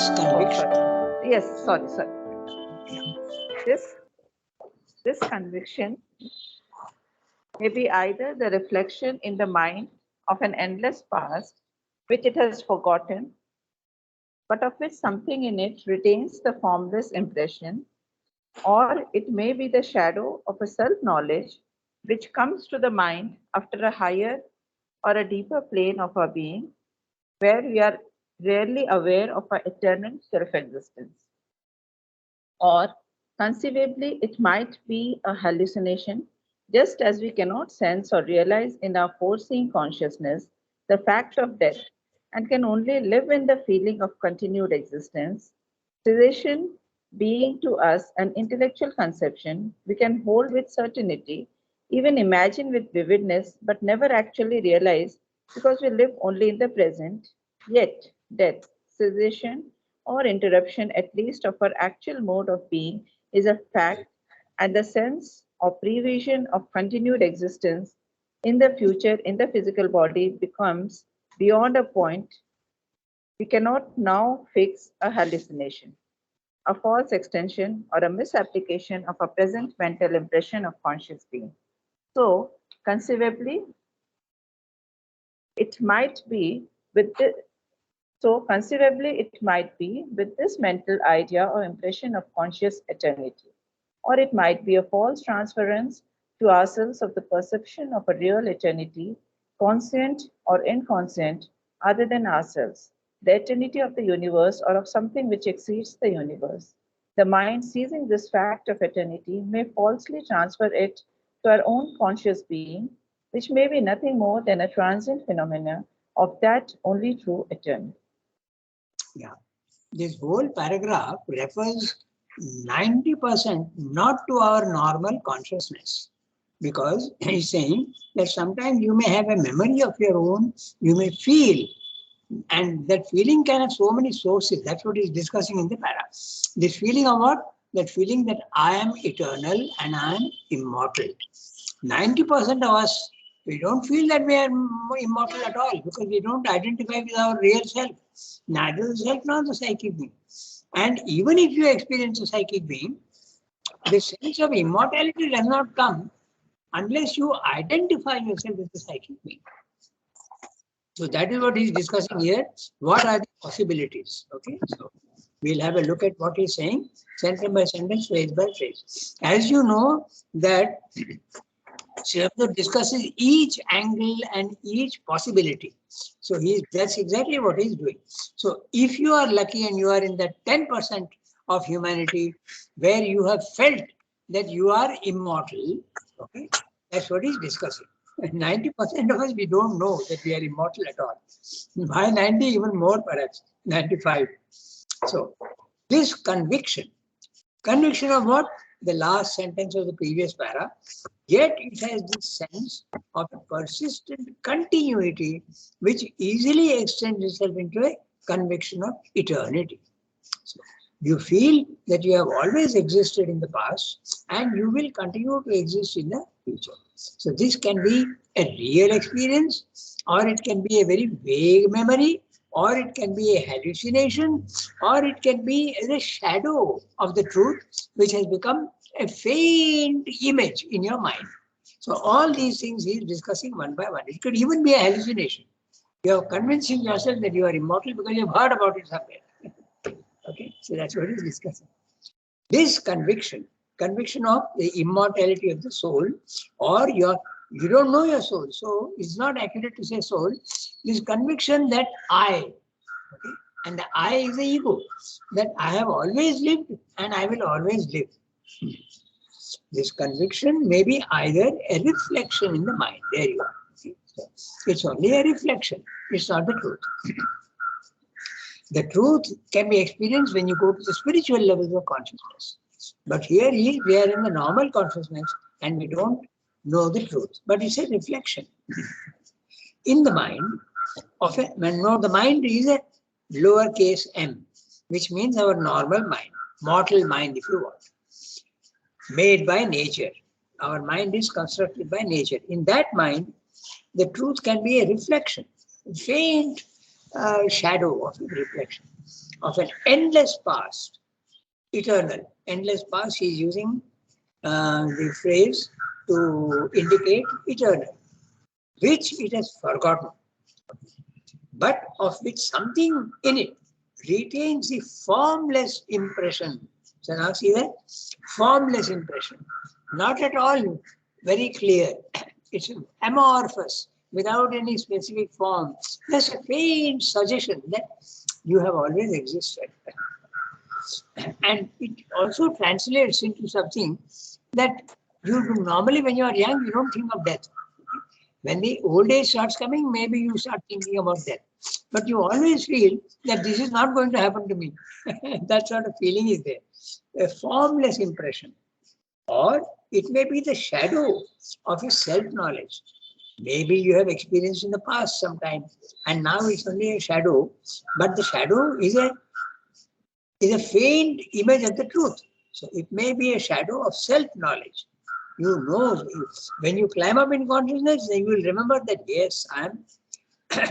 this conviction. Yes, sorry. This conviction may be either the reflection in the mind of an endless past, which it has forgotten, but of which something in it retains the formless impression, or it may be the shadow of a self knowledge which comes to the mind after a higher or a deeper plane of our being, where we are rarely aware of our eternal self existence. Or conceivably, it might be a hallucination, just as we cannot sense or realize in our foreseeing consciousness the fact of death and can only live in the feeling of continued existence. Cessation being to us an intellectual conception we can hold with certainty, even imagine with vividness, but never actually realize because we live only in the present. Yet, death, cessation, or interruption, at least of our actual mode of being, is a fact, and the sense of prevision of continued existence in the future in the physical body becomes beyond a point we cannot now fix a hallucination, a false extension, or a misapplication of a present mental impression of conscious being. So, conceivably, it might be with the, it might be with this mental idea or impression of conscious eternity, or it might be a false transference to ourselves of the perception of a real eternity, conscient or inconscient, other than ourselves, the eternity of the universe or of something which exceeds the universe. The mind, seizing this fact of eternity, may falsely transfer it to our own conscious being, which may be nothing more than a transient phenomena of that only true eternity. Yeah. This whole paragraph refers 90% not to our normal consciousness. Because he's saying that sometimes you may have a memory of your own, you may feel, and that feeling can have so many sources. That's what he's discussing in the para. This feeling of what? That feeling that I am eternal and I am immortal. 90% of us, we don't feel that we are immortal at all because we don't identify with our real self, neither the self nor the psychic being. And even if you experience a psychic being, the sense of immortality does not come unless you identify yourself with the psychic being. So that is what he's discussing here. What are the possibilities? Okay, so we'll have a look at what he's saying, sentence by sentence, phrase by phrase. As you know that Srivastava discusses each angle and each possibility. So that's exactly what he's doing. So if you are lucky and you are in that 10% of humanity where you have felt that you are immortal, okay, that's what he's discussing. 90% of us, we don't know that we are immortal at all. By 90, even more perhaps, 95. So this conviction of what? The last sentence of the previous para, yet it has this sense of a persistent continuity which easily extends itself into a conviction of eternity. So you feel that you have always existed in the past and you will continue to exist in the future. So this can be a real experience, or it can be a very vague memory, or it can be a hallucination, or it can be the shadow of the truth which has become a faint image in your mind. So all these things he is discussing one by one. It could even be a hallucination. You are convincing yourself that you are immortal because you have heard about it somewhere. Okay, so that's what he's discussing. This conviction of the immortality of the soul, or you don't know your soul, so it's not accurate to say soul. This conviction that I, okay, and the I is the ego, that I have always lived and I will always live. This conviction may be either a reflection in the mind. There you are. Okay? So it's only a reflection. It's not the truth. The truth can be experienced when you go to the spiritual levels of consciousness. But here we are in the normal consciousness and we don't know the truth. But it's a reflection. In the mind, the mind is a lowercase m, which means our normal mind, mortal mind if you want, made by nature. Our mind is constructed by nature. In that mind, the truth can be a reflection, a faint shadow of a reflection. of an endless past, eternal, endless past. He is using the phrase to indicate eternal, which it has forgotten, but of which something in it retains the formless impression. So now see that? Formless impression. Not at all very clear. It's amorphous, without any specific form. There's a faint suggestion that you have always existed. And it also translates into something that you do normally when you are young, you don't think of death. When the old age starts coming, maybe you start thinking about death. But you always feel that this is not going to happen to me. That sort of feeling is there. A formless impression. Or it may be the shadow of a self-knowledge. Maybe you have experienced in the past sometime, and now it's only a shadow, but the shadow is a faint image of the truth. So it may be a shadow of self-knowledge. You know, when you climb up in consciousness, then you will remember that, yes, I am.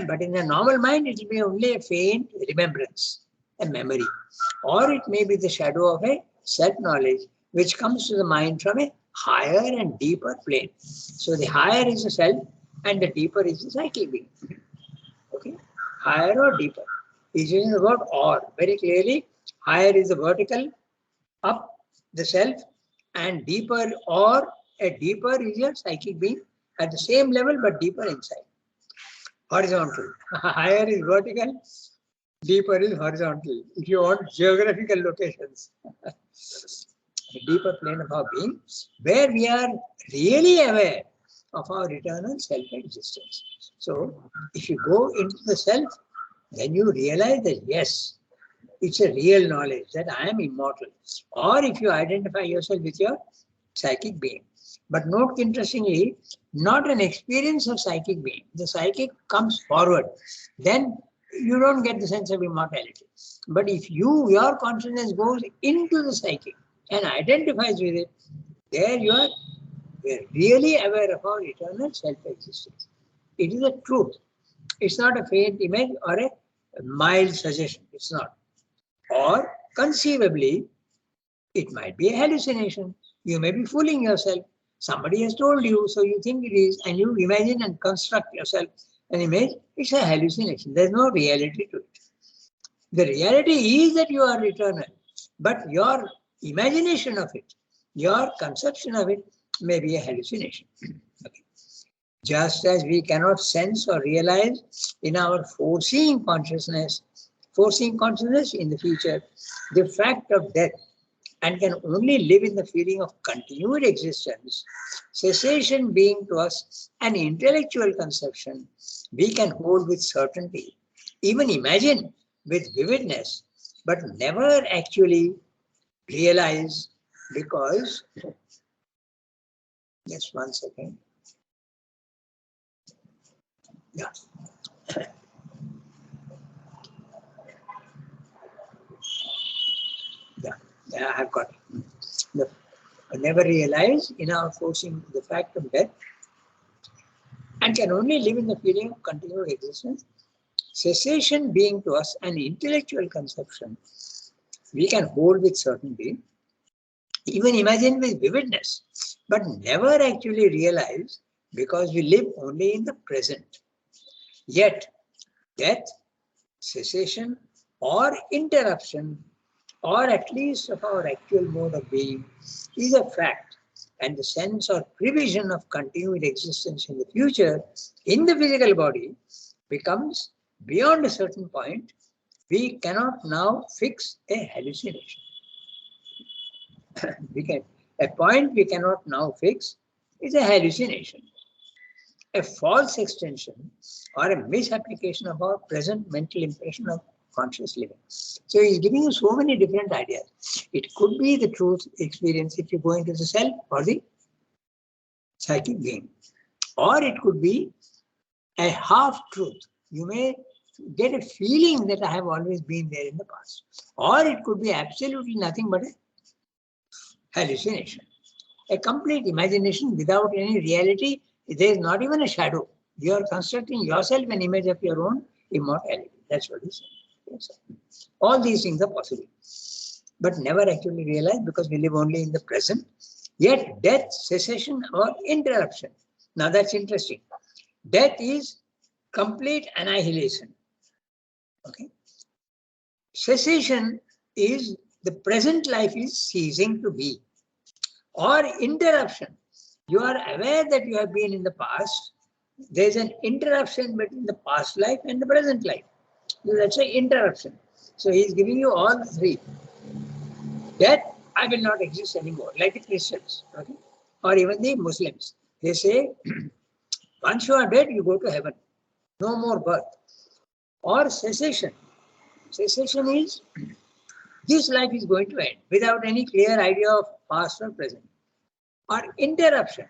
But in a normal mind, it will be only a faint remembrance, a memory. Or it may be the shadow of a self-knowledge, which comes to the mind from a higher and deeper plane. So the higher is the self, and the deeper is the psychic being. Okay? Higher or deeper. He's using the word or. Very clearly, higher is the vertical, up the self, and deeper or a deeper is your psychic being at the same level but deeper inside. Horizontal. Higher is vertical, deeper is horizontal. If you want geographical locations. A deeper plane of our being, where we are really aware of our eternal self-existence. So, if you go into the self, then you realize that yes, it's a real knowledge that I am immortal. Or if you identify yourself with your psychic being. But note interestingly, not an experience of psychic being. The psychic comes forward. Then you don't get the sense of immortality. But if your consciousness goes into the psychic and identifies with it, there you are really aware of our eternal self-existence. It is a truth. It's not a faint image or a mild suggestion. It's not. Or conceivably, it might be a hallucination. You may be fooling yourself. Somebody has told you, so you think it is, and you imagine and construct yourself an image. It's a hallucination. There's no reality to it. The reality is that you are eternal, but your imagination of it, your conception of it may be a hallucination. Okay. Just as we cannot sense or realize in our foreseeing consciousness in the future, the fact of death, and can only live in the feeling of continued existence, cessation being to us an intellectual conception we can hold with certainty, even imagine with vividness, but never actually realize, because, just one second. Yeah. Yeah, I've got it. Never realize in our forcing the fact of death, and can only live in the feeling of continued existence, cessation being to us an intellectual conception we can hold with certainty, even imagine with vividness, but never actually realize, because we live only in the present. Yet, death, cessation, or interruption, or at least of our actual mode of being, is a fact, and the sense or prevision of continued existence in the future in the physical body becomes, beyond a certain point, we cannot now fix a hallucination. A point we cannot now fix is a hallucination, a false extension or a misapplication of our present mental impression of conscious living. So he's giving you so many different ideas. It could be the truth experience if you go into the self or the psychic being, or it could be a half truth. You may get a feeling that I have always been there in the past, or it could be absolutely nothing but a hallucination, a complete imagination without any reality. There is not even a shadow. You are constructing yourself an image of your own immortality. That's what he said. Okay, so all these things are possible, but never actually realized because we live only in the present. Yet death, cessation or interruption. Now that's interesting. Death is complete annihilation. Okay. Cessation is the present life is ceasing to be. Or interruption. You are aware that you have been in the past. There is an interruption between the past life and the present life. So that's an interruption. So he is giving you all three. Death, I will not exist anymore, like the Christians, okay? Or even the Muslims. They say, once you are dead, you go to heaven. No more birth. Or cessation. Cessation is, this life is going to end without any clear idea of past or present. Or interruption.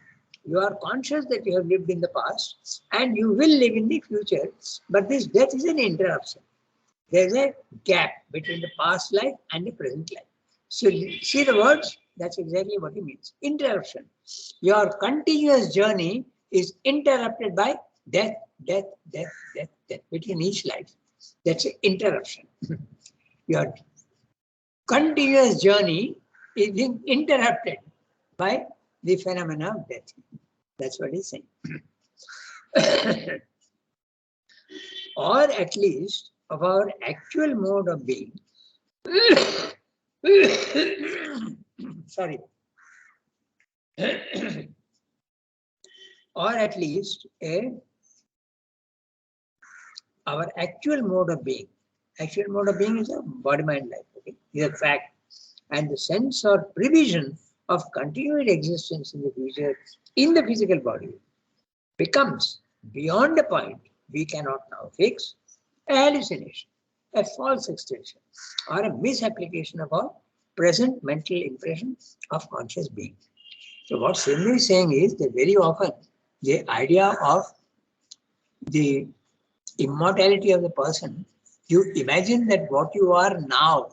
You are conscious that you have lived in the past and you will live in the future, but this death is an interruption. There is a gap between the past life and the present life. So see the words, that's exactly what it means. Interruption. Your continuous journey is interrupted by death, death, death, death, death between each life. That's an interruption. Your continuous journey is being interrupted by the phenomena of death. That's what he's saying. Or at least of our actual mode of being. Sorry. Or at least our actual mode of being. Actual mode of being is a body-mind life. Okay? Is a fact. And the sense or prevision of continued existence in the future in the physical body becomes beyond a point we cannot now fix, a hallucination, a false extension, or a misapplication of our present mental impression of conscious being. So what Sindhu is saying is that very often the idea of the immortality of the person, you imagine that what you are now,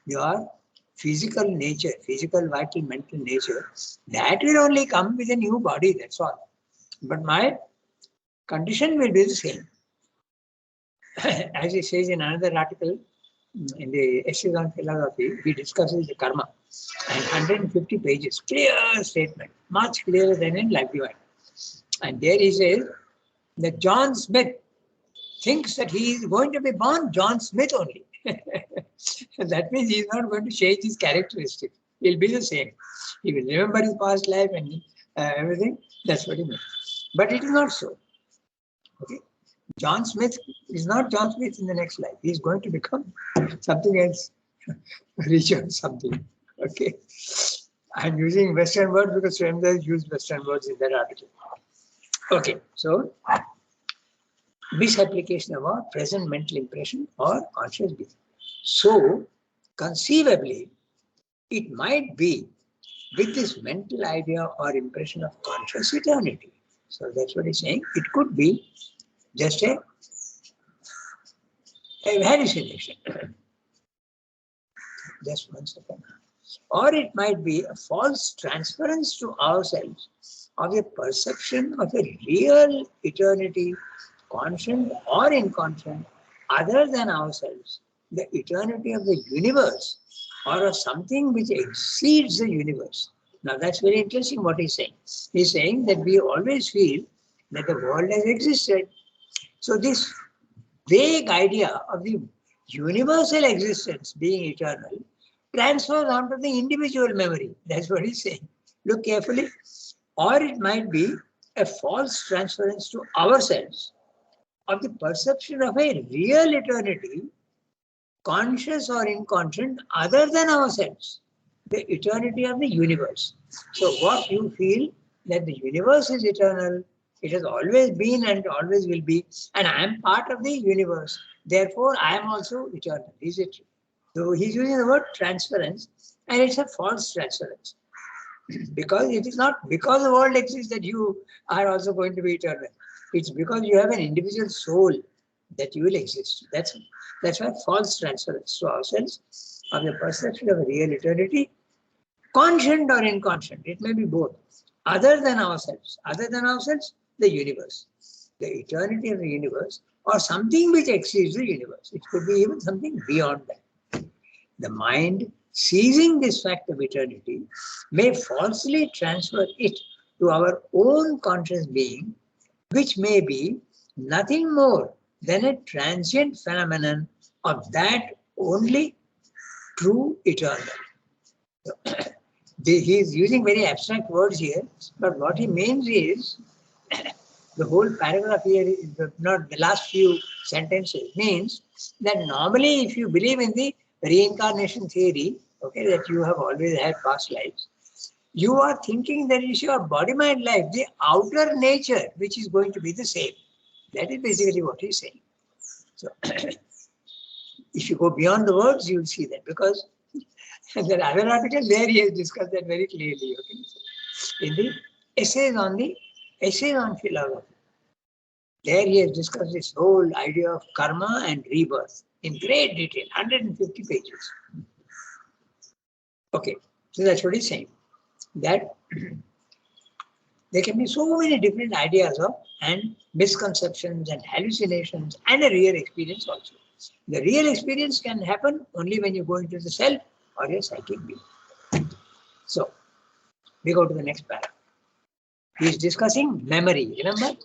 your physical nature, physical, vital, mental nature, that will only come with a new body, that's all. But my condition will be the same. As he says in another article, in the Essays on Philosophy, he discusses the karma and 150 pages, clear statement, much clearer than in Life Divine. And there he says that John Smith thinks that he is going to be born John Smith only. That means he is not going to change his characteristics. He will be the same. He will remember his past life and everything. That's what he means. But it is not so. Okay. John Smith is not John Smith in the next life. He is going to become something else, Richard something. Okay. I'm using Western words because Swamdar used Western words in that article. Okay. So, misapplication of our present mental impression or conscious being. So, conceivably, it might be with this mental idea or impression of conscious eternity. So that's what he's saying. It could be just a hallucination. Just 1 second. Or it might be a false transference to ourselves of a perception of a real eternity, conscient or inconscient, other than ourselves, the eternity of the universe, or of something which exceeds the universe. Now that's very interesting what he's saying. He's saying that we always feel that the world has existed. So this vague idea of the universal existence being eternal transfers onto the individual memory. That's what he's saying. Look carefully. Or it might be a false transference to ourselves of the perception of a real eternity, conscious or inconscient, other than ourselves, the eternity of the universe. So what you feel that the universe is eternal, it has always been and always will be, and I am part of the universe. Therefore, I am also eternal. Is it true? So he's using the word transference, and it's a false transference. Because it is not because the world exists that you are also going to be eternal. It's because you have an individual soul that you will exist. That's why false transference to ourselves of the perception of a real eternity, conscient or inconscient. It may be both. Other than ourselves, the universe. The eternity of the universe or something which exceeds the universe. It could be even something beyond that. The mind, seizing this fact of eternity, may falsely transfer it to our own conscious being, which may be nothing more than a transient phenomenon of that only true eternal. He is using very abstract words here, but what he means is the whole paragraph here, not the last few sentences, means that normally if you believe in the reincarnation theory, okay, that you have always had past lives, you are thinking that it's your body-mind life, the outer nature, which is going to be the same. That is basically what he's saying. So, if you go beyond the words, you will see that, because in that other article, there he has discussed that very clearly. Okay? So, in the essays on philosophy, there he has discussed this whole idea of karma and rebirth in great detail, 150 pages. Okay, so that's what he's saying. That there can be so many different ideas of and misconceptions and hallucinations and a real experience also. The real experience can happen only when you go into the self or your psychic being. So, we go to the next paragraph. He is discussing memory. Remember,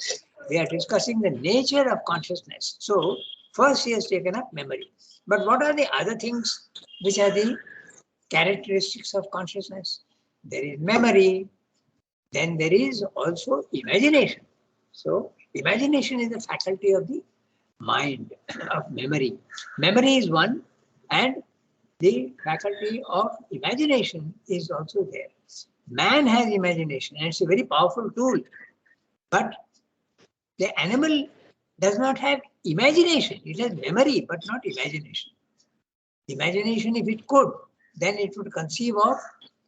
we are discussing the nature of consciousness. So, first he has taken up memory. But what are the other things which are the characteristics of consciousness? There is memory, then there is also imagination. So, imagination is the faculty of the mind, of memory. Memory is one, and the faculty of imagination is also there. Man has imagination, and it's a very powerful tool. But the animal does not have imagination. It has memory, but not imagination. Imagination, if it could, then it would conceive of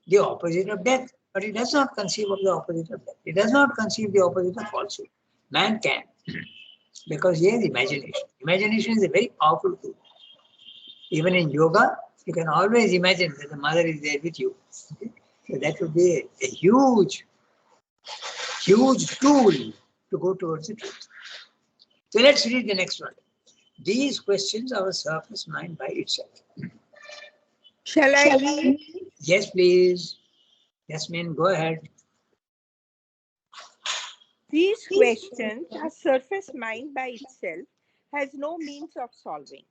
the opposite of death. But it does not conceive of the opposite of death. It does not conceive the opposite of falsehood. Man can, because he has imagination. Imagination is a very powerful tool. Even in yoga, you can always imagine that the mother is there with you. Okay? So that would be a huge tool to go towards the truth. So let's read the next one. These questions our surface mind by itself. Shall I read? Yes, please. Yasmin, go ahead. These questions our surface mind by itself has no means of solving.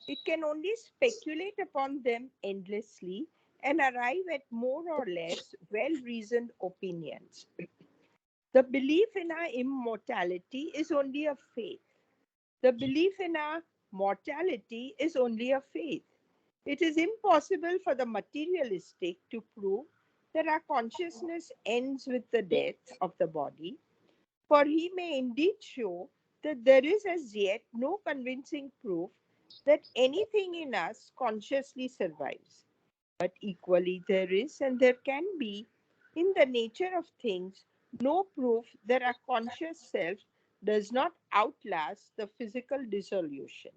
It can only speculate upon them endlessly and arrive at more or less well-reasoned opinions. The belief in our immortality is only a faith. The belief in our mortality is only a faith. It is impossible for the materialistic to prove that our consciousness ends with the death of the body, for he may indeed show that there is as yet no convincing proof that anything in us consciously survives. But equally there is, and there can be, in the nature of things, no proof that our conscious self does not outlast the physical dissolution.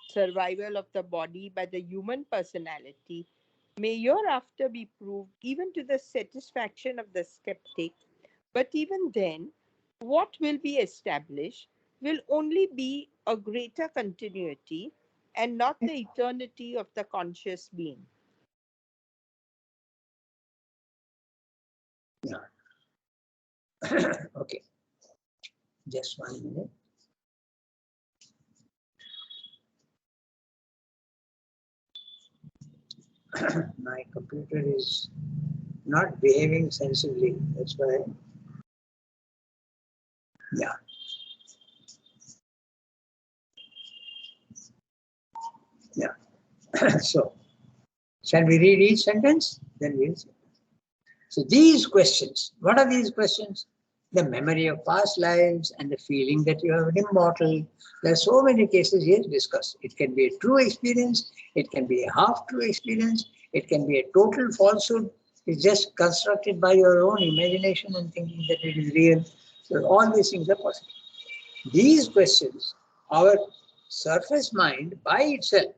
Survival of the body by the human personality may hereafter be proved even to the satisfaction of the skeptic, but even then, what will be established will only be a greater continuity and not the eternity of the conscious being. Yeah. Okay. Just 1 minute. My computer is not behaving sensibly. That's why. Yeah. Yeah. So, shall we read each sentence? Then we'll see. So these questions, what are these questions? The memory of past lives and the feeling that you are immortal. There are so many cases here discussed. It can be a true experience. It can be a half-true experience. It can be a total falsehood. It's just constructed by your own imagination and thinking that it is real. So all these things are possible. These questions, our surface mind by itself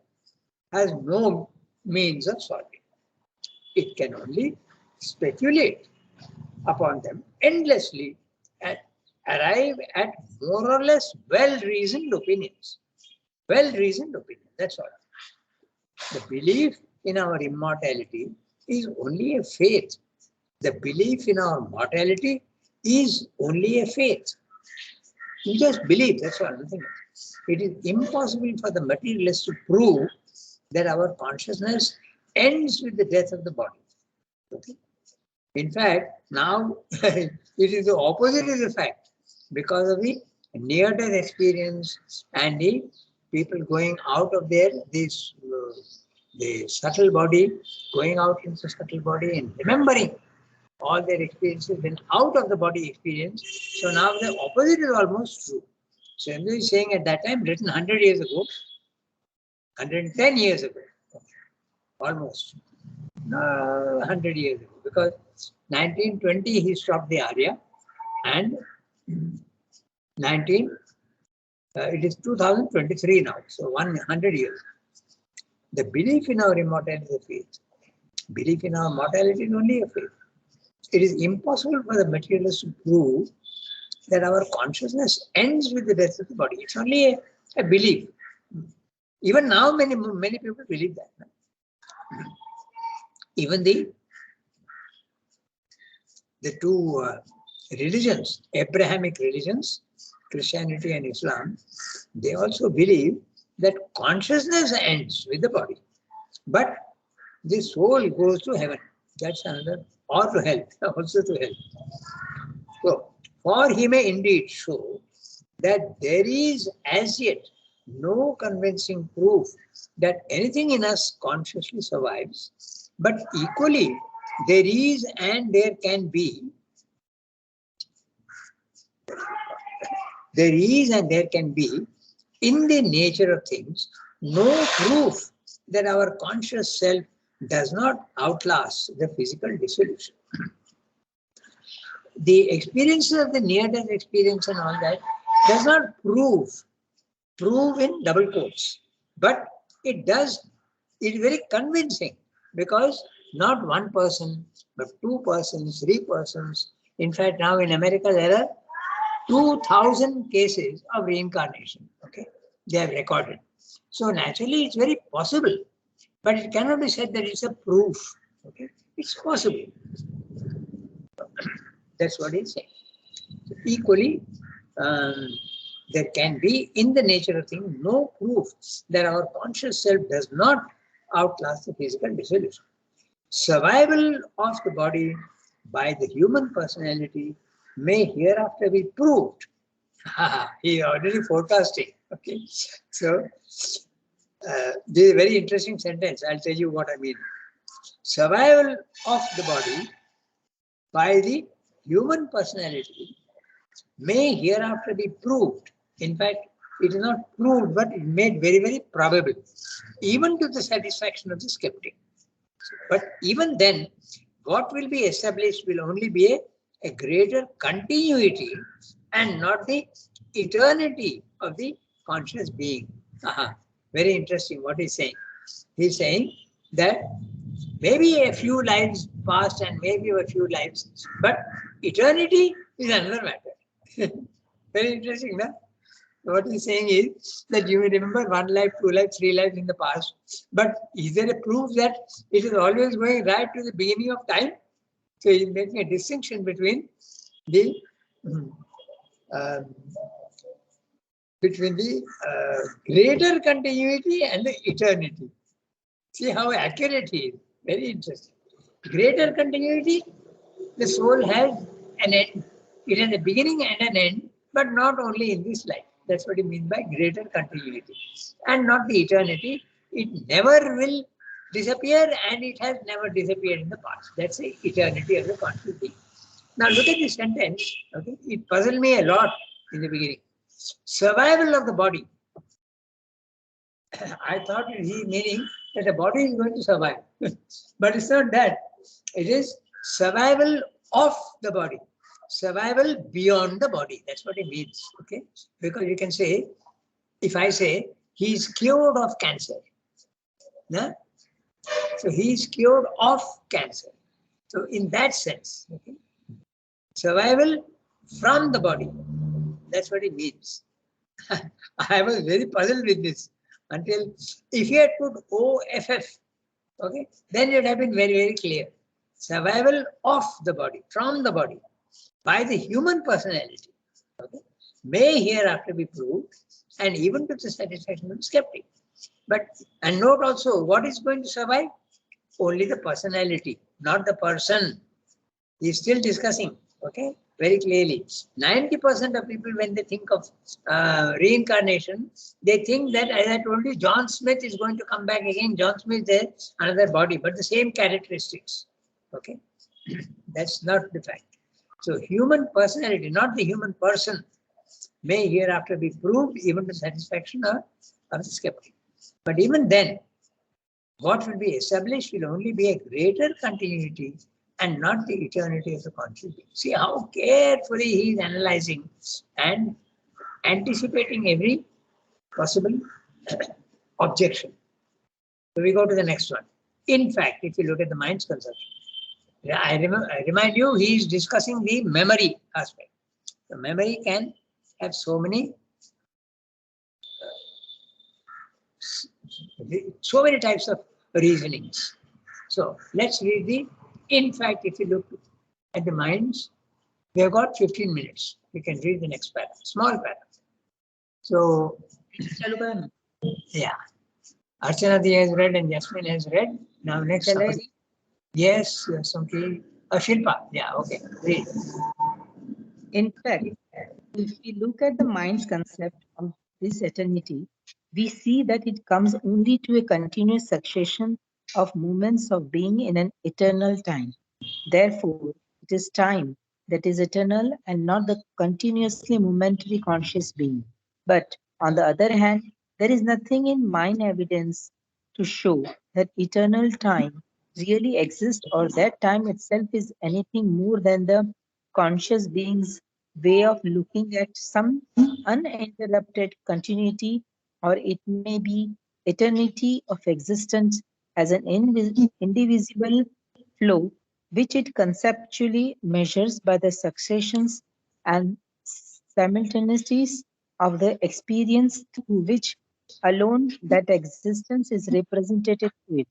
has no means of solving. It can only speculate upon them endlessly arrive at more or less well-reasoned opinions. Well-reasoned opinion, that's all. The belief in our immortality is only a faith. The belief in our mortality is only a faith. You just believe, that's all, nothing else. It is impossible for the materialist to prove that our consciousness ends with the death of the body. Okay? In fact, now it is the opposite is the fact. Because of the near-death experience and the people going out of this the subtle body, going out into the subtle body and remembering all their experiences when out of the body experience. So now the opposite is almost true. So Swami is saying at that time, written 100 years ago, 110 years ago, almost 100 years ago, because 1920 he stopped the Arya, and it is 2023 now, so 100 years. The belief in our immortality is a faith. Belief in our mortality is only a faith. It is impossible for the materialist to prove that our consciousness ends with the death of the body. It's only a belief. Even now, many people believe that. Even the two religions, Abrahamic religions, Christianity and Islam, they also believe that consciousness ends with the body, but the soul goes to heaven. That's another, or to hell, also to hell. So, for he may indeed show that there is as yet no convincing proof that anything in us consciously survives, but equally there is and there can be in the nature of things no proof that our conscious self does not outlast the physical dissolution. The experiences of the near-death experience and all that does not prove in double quotes, but it does, it is very convincing, because not one person, but 2 persons, 3 persons. In fact, now in America there are 2,000 cases of reincarnation. Okay, they are recorded. So naturally, it's very possible, but it cannot be said that it's a proof. Okay, it's possible. That's what he's saying. So equally, there can be in the nature of things no proof that our conscious self does not outlast the physical dissolution. Survival of the body by the human personality may hereafter be proved. He already forecasting. Okay, so this is a very interesting sentence. I'll tell you what I mean. Survival of the body by the human personality may hereafter be proved. In fact, it is not proved, but it made very, very probable, even to the satisfaction of the skeptic. But even then, what will be established will only be a greater continuity and not the eternity of the conscious being. Very interesting what he's saying. He's saying that maybe a few lives passed and maybe a few lives, but eternity is another matter. Very interesting, no? What he's saying is that you may remember 1 life, 2 lives, 3 lives in the past, but is there a proof that it is always going right to the beginning of time? So he's making a distinction between the greater continuity and the eternity. See how accurate he is. Very interesting. Greater continuity, the soul has an end. It has a beginning and an end, but not only in this life. That's what he means by greater continuity. And not the eternity. It never will disappear, and it has never disappeared in the past. That's the eternity of the conscious being. Now look at this sentence. Okay, it puzzled me a lot in the beginning. Survival of the body. I thought he meaning that the body is going to survive. But it's not that. It is survival of the body. Survival beyond the body. That's what it means. Okay? Because you can say, if I say, he is cured of cancer. No? So he is cured of cancer. So in that sense, okay? Survival from the body. That's what it means. I was very puzzled with this until if you had put OFF, okay, then it would have been very, very clear. Survival of the body, from the body, by the human personality, okay, may hereafter be proved, and even to the satisfaction of the skeptic. But, and note also, what is going to survive? Only the personality, not the person. He's still discussing, okay, very clearly. 90% of people, when they think of reincarnation, they think that, as I told you, John Smith is going to come back again. John Smith is another body, but the same characteristics, okay. That's not the fact. So human personality, not the human person, may hereafter be proved even to satisfaction of the skeptic. But even then, what will be established will only be a greater continuity and not the eternity of the conscious being. See how carefully he is analyzing and anticipating every possible objection. So we go to the next one. In fact, if you look at the mind's conception, I remind you, he is discussing the memory aspect. The memory can have so many types of reasonings. So let's read the, in fact, if you look at the minds, we have got 15 minutes. We can read the next paragraph, small paragraph. So, yeah. Archana has read and Jasmine has read. Now next somebody. Yes, okay. Shilpa, yeah, okay. Read. In fact, if we look at the mind's concept of this eternity, we see that it comes only to a continuous succession of moments of being in an eternal time. Therefore, it is time that is eternal and not the continuously momentary conscious being. But on the other hand, there is nothing in mind evidence to show that eternal time really exists or that time itself is anything more than the conscious being's way of looking at some uninterrupted continuity, or it may be eternity of existence as an indivisible flow, which it conceptually measures by the successions and simultaneities of the experience through which alone that existence is represented to it.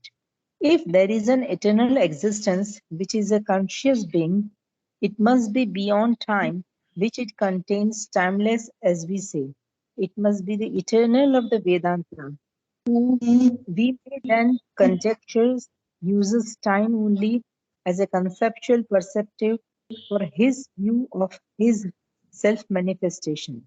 If there is an eternal existence, which is a conscious being, it must be beyond time, which it contains, timeless, as we say. It must be the eternal of the Vedanta, who we may then conjecture uses time only as a conceptual perceptive for his view of his self-manifestation.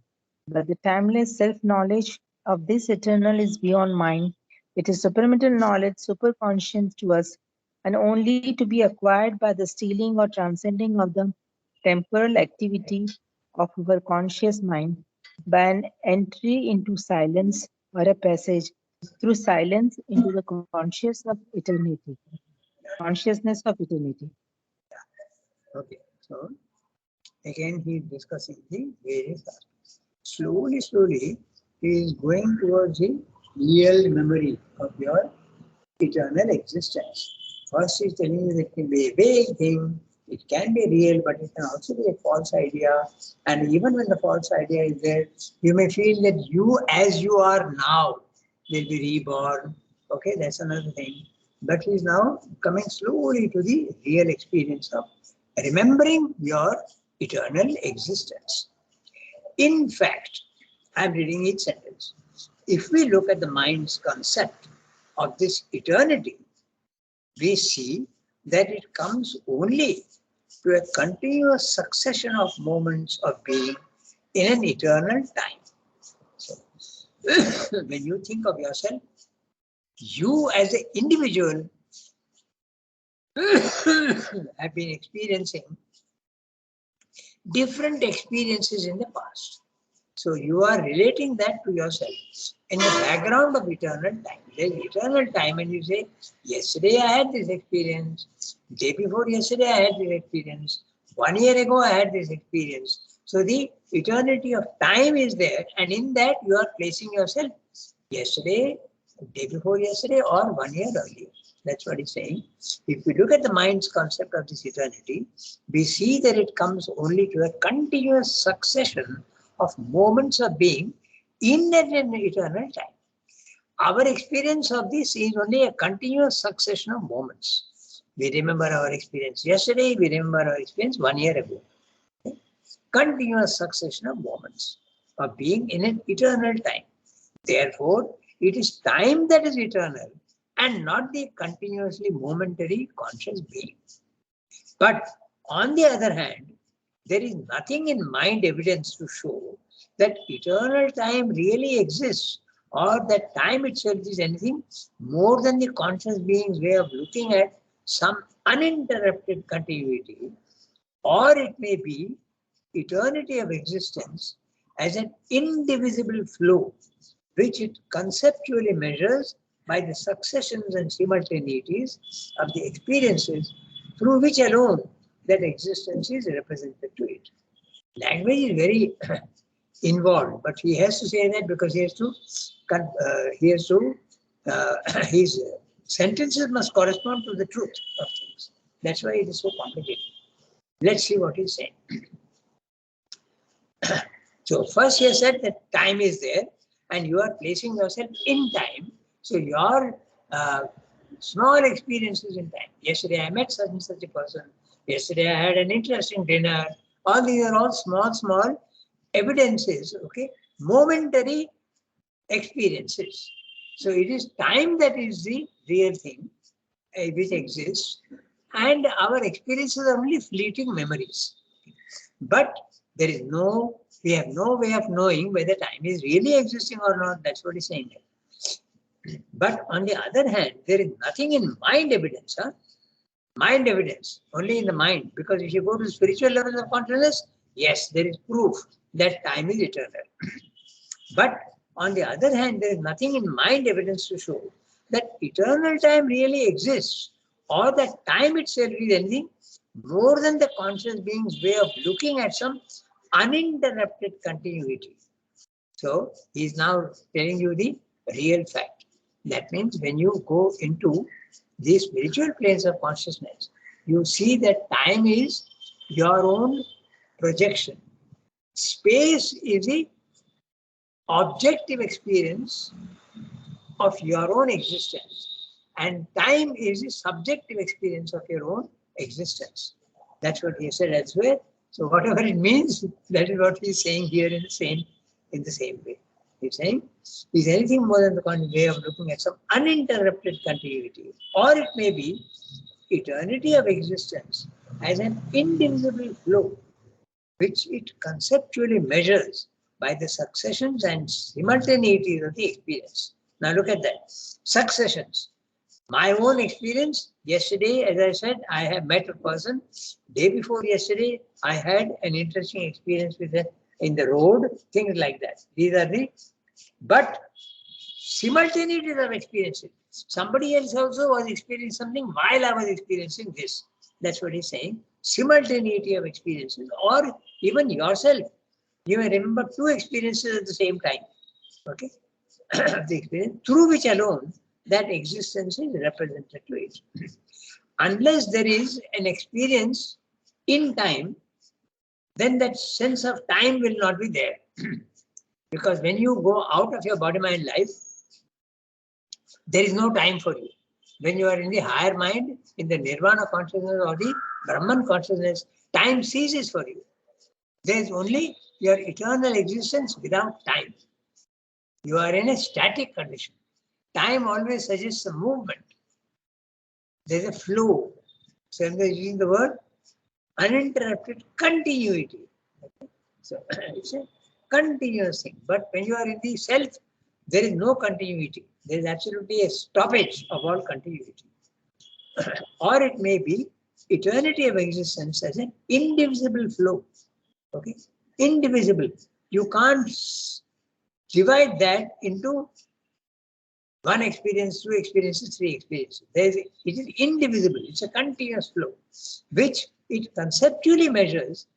But the timeless self-knowledge of this eternal is beyond mind. It is supramental knowledge, superconscious to us, and only to be acquired by the stealing or transcending of the temporal activity of our conscious mind by an entry into silence or a passage through silence into the consciousness of eternity. Consciousness of eternity. Okay, so again he is discussing the various aspects. Slowly, he is going towards the real memory of your eternal existence. First he is telling you that it can be a vague thing, it can be real, but it can also be a false idea. And even when the false idea is there, you may feel that you, as you are now, will be reborn. Okay, that's another thing. But he is now coming slowly to the real experience of remembering your eternal existence. In fact, I am reading each sentence. If we look at the mind's concept of this eternity, we see that it comes only to a continuous succession of moments of being in an eternal time. So, when you think of yourself, you as an individual have been experiencing different experiences in the past. So you are relating that to yourself in the background of eternal time. There is eternal time and you say, yesterday I had this experience, day before yesterday I had this experience, 1 year ago I had this experience. So the eternity of time is there, and in that you are placing yourself yesterday, day before yesterday, or 1 year earlier. That's what he's saying. If we look at the mind's concept of this eternity, we see that it comes only to a continuous succession of moments of being in an eternal time. Our experience of this is only a continuous succession of moments. We remember our experience yesterday, we remember our experience 1 year ago. Okay? Continuous succession of moments of being in an eternal time. Therefore, it is time that is eternal and not the continuously momentary conscious being. But on the other hand, there is nothing in mind evidence to show that eternal time really exists or that time itself is anything more than the conscious being's way of looking at some uninterrupted continuity, or it may be eternity of existence as an indivisible flow which it conceptually measures by the successions and simultaneities of the experiences through which alone that existence is represented to it. Language is very involved, but he has to say that because his sentences must correspond to the truth of things. That's why it is so complicated. Let's see what he's saying. So first he has said that time is there and you are placing yourself in time. So your small experiences in time. Yesterday I met such and such a person. Yesterday I had an interesting dinner. All these are all small evidences, okay, momentary experiences. So it is time that is the real thing which exists, and our experiences are only fleeting memories. But there is we have no way of knowing whether time is really existing or not. That's what he's saying here. But on the other hand, there is nothing in mind evidence. Mind evidence, only in the mind. Because if you go to spiritual levels of consciousness, yes, there is proof that time is eternal. But on the other hand, there is nothing in mind evidence to show that eternal time really exists or that time itself is anything more than the conscious being's way of looking at some uninterrupted continuity. So he is now telling you the real fact. That means when you go into the spiritual planes of consciousness, you see that time is your own projection. Space is the objective experience of your own existence, and time is the subjective experience of your own existence. That's what he said elsewhere. So whatever it means, that is what he's saying here in the same way. He's saying, is anything more than the way of looking at some uninterrupted continuity, or it may be eternity of existence as an indivisible flow, which it conceptually measures by the successions and simultaneities of the experience. Now look at that. Successions. My own experience, yesterday, as I said, I have met a person. Day before yesterday, I had an interesting experience with them in the road, things like that. These are but simultaneities of experiences. Somebody else also was experiencing something while I was experiencing this. That's what he's saying. Simultaneity of experiences, or even yourself. You may remember two experiences at the same time. Okay? The experience through which alone that existence is represented to it. Unless there is an experience in time, then that sense of time will not be there. Because when you go out of your body-mind life, there is no time for you. When you are in the higher mind, in the nirvana consciousness or the Brahman consciousness, time ceases for you. There is only your eternal existence without time. You are in a static condition. Time always suggests a movement. There is a flow. So I'm using the word uninterrupted continuity. Okay? So it's a continuous thing. But when you are in the self, there is no continuity. There is absolutely a stoppage of all continuity. Or it may be eternity of existence as an indivisible flow. Okay? Indivisible. You can't divide that into one experience, two experiences, three experiences. It is indivisible. It's a continuous flow, which it conceptually measures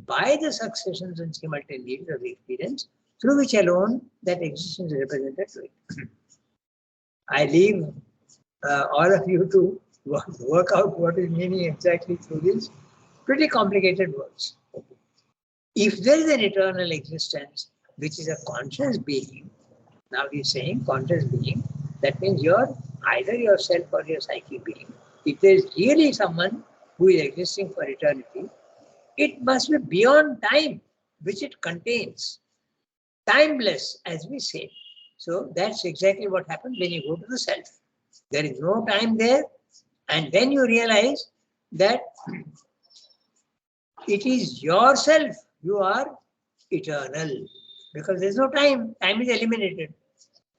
by the successions and simultaneity of the experience, through which alone that existence is represented to it. I leave all of you to work out what is meaning exactly through these pretty complicated words. If there is an eternal existence, which is a conscious being, now he's saying conscious being, that means you're either yourself or your psychic being. If there is really someone who is existing for eternity, it must be beyond time, which it contains. Timeless, as we say. So that's exactly what happens when you go to the self. There is no time there, and then you realize that it is yourself. You are eternal because there's no time. Time is eliminated.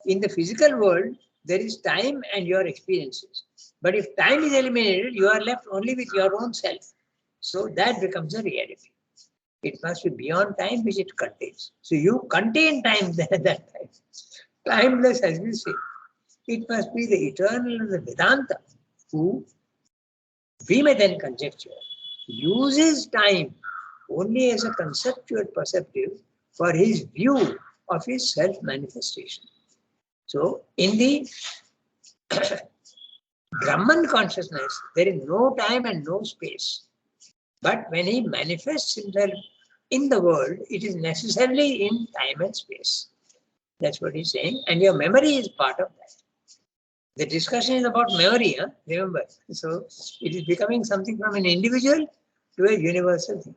In the physical world, there is time and your experiences. But if time is eliminated, you are left only with your own self. So that becomes a reality. It must be beyond time which it contains. So you contain time there at that time. Timeless, as we say. It must be the eternal of the Vedanta who, we may then conjecture, uses time only as a conceptual perceptive for his view of his self-manifestation. So, in the Brahman consciousness, there is no time and no space. But when he manifests himself in the world, it is necessarily in time and space. That's what he's saying. And your memory is part of that. The discussion is about memory, remember. So it is becoming something from an individual to a universal thing.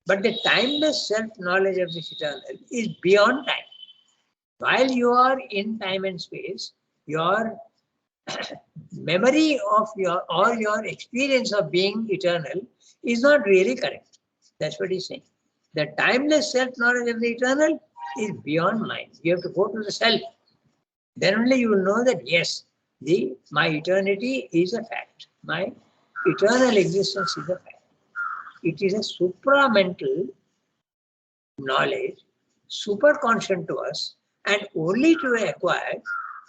But the timeless self-knowledge of this eternal is beyond time. While you are in time and space, your memory of your experience of being eternal is not really correct. That's what he's saying. The timeless self-knowledge of the eternal is beyond mind. You have to go to the self. Then only you will know that yes, my eternity is a fact. My eternal existence is a fact. It is a supramental knowledge, superconscient to us, and only to be acquired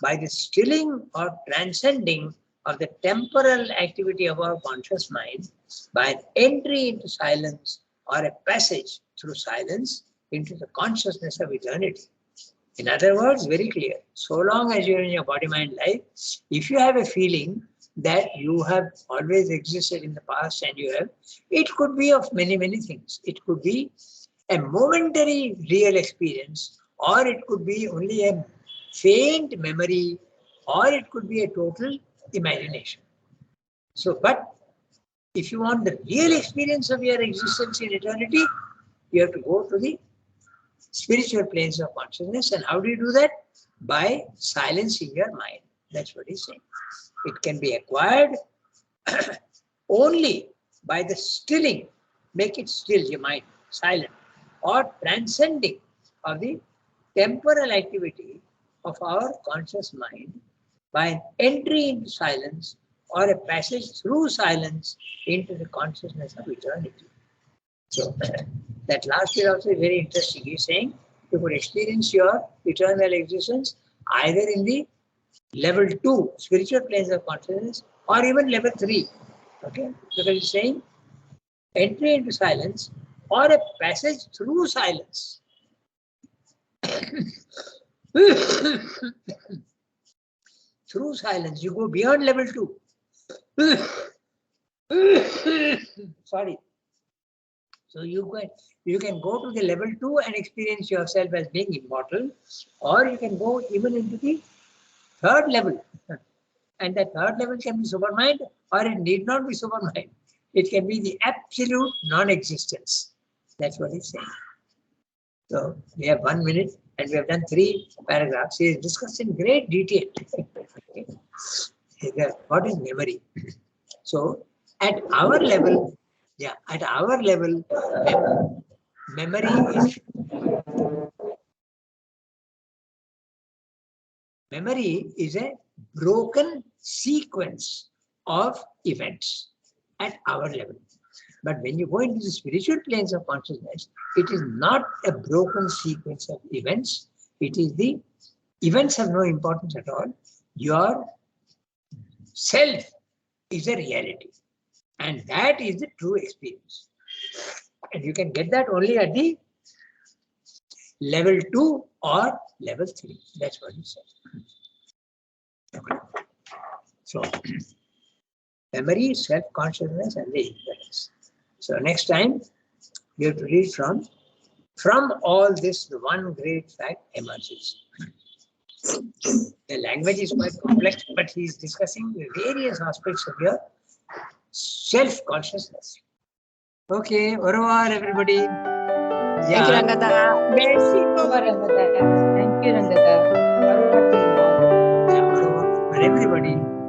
by the stilling or transcending of the temporal activity of our conscious mind by an entry into silence or a passage through silence into the consciousness of eternity. In other words, very clear, so long as you're in your body-mind life, if you have a feeling that you have always existed in the past and you have, it could be of many, many things. It could be a momentary real experience, or it could be only a faint memory, or it could be a total imagination. So, but if you want the real experience of your existence in eternity, you have to go to the spiritual planes of consciousness. And how do you do that? By silencing your mind. That's what he's saying. It can be acquired only by the stilling, make it still, your mind, silent, or transcending of the temporal activity of our conscious mind by an entry into silence or a passage through silence into the consciousness of eternity. So that last is also very interesting. He's saying you could experience your eternal existence either in the level 2 spiritual planes of consciousness or even level 3. Okay, because he's saying entry into silence or a passage through silence. Through silence, you go beyond level 2. Sorry. So you can go to the level 2 and experience yourself as being immortal, or you can go even into the third level. And that third level can be supermind, or it need not be supermind. It can be the absolute non-existence. That's what he's saying. So we have 1 minute and we have done 3 paragraphs. He is discussed in great detail. What is memory? So at our level, memory is a broken sequence of events at our level. But when you go into the spiritual planes of consciousness, it is not a broken sequence of events. It is the events have no importance at all. Your self is a reality. And that is the true experience. And you can get that only at the level 2 or level 3. That's what he said. Okay. So, memory, self-consciousness, and the ignorance. So next time, You have to read from all this, the one great fact emerges. The language is quite complex, but he is discussing the various aspects of your self-consciousness. Okay, au revoir, everybody. Thank you, Rangada. Merci Au revoir, beaucoup. Rangada. Thank you, Rangada. Au revoir to you all. Yeah, au revoir for everybody.